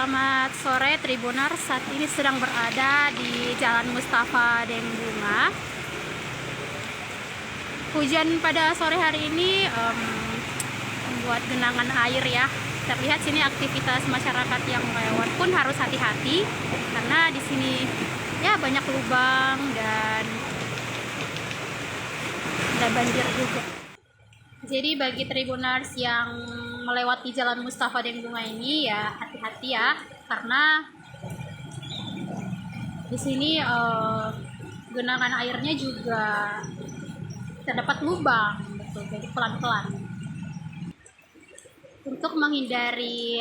Selamat sore Tribuners, saat ini sedang berada di Jalan Mustafa Dengbunga. Hujan pada sore hari ini membuat genangan air ya. Terlihat sini aktivitas masyarakat yang lewat pun harus hati-hati karena di sini ya banyak lubang dan ada banjir juga. Jadi bagi Tribuners yang melewati Jalan Mustafa Dengbunga ini ya hati-hati ya, karena di sini genangan airnya juga terdapat lubang, betul. Jadi pelan-pelan. Untuk menghindari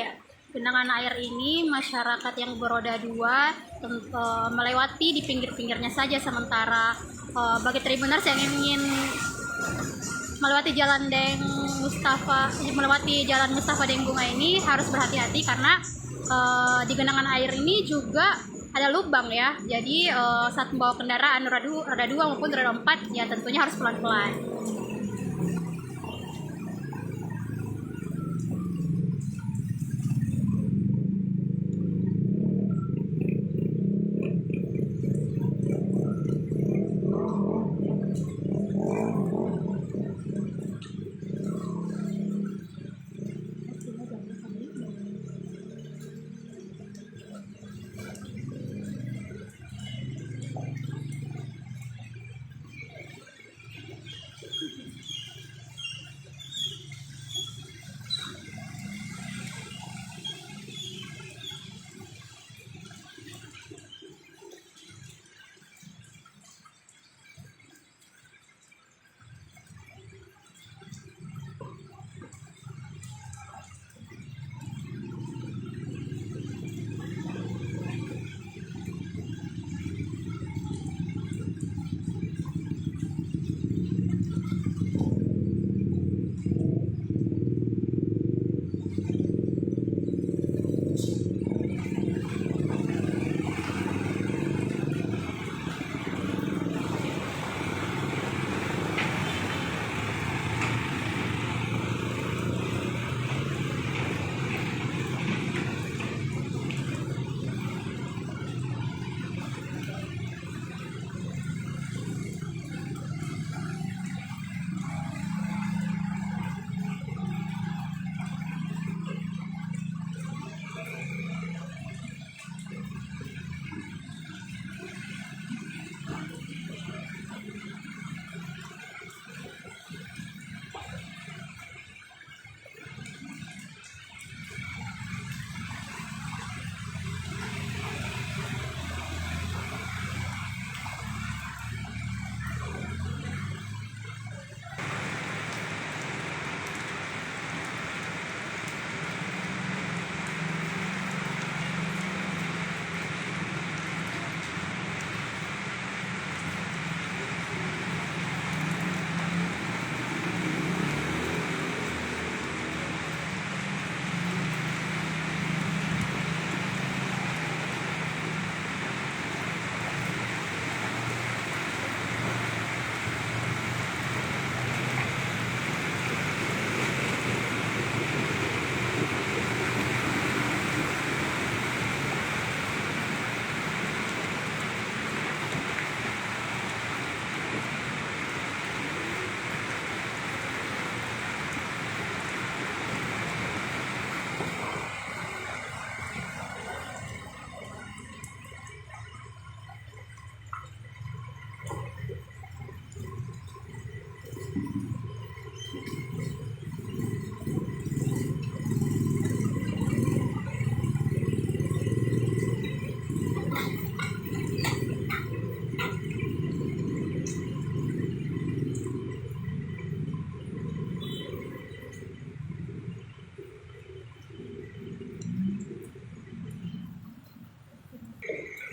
genangan air ini, masyarakat yang beroda dua melewati di pinggir-pinggirnya saja sementara. Bagi Tribuners yang ingin melewati Jalan Mustafa Dengbunga ini harus berhati-hati karena di genangan air ini juga ada lubang ya. Jadi saat membawa kendaraan roda 2 maupun roda 4 ya tentunya harus pelan-pelan.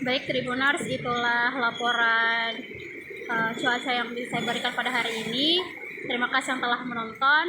Baik Tribuners, itulah laporan cuaca yang bisa saya berikan pada hari ini. Terima kasih yang telah menonton.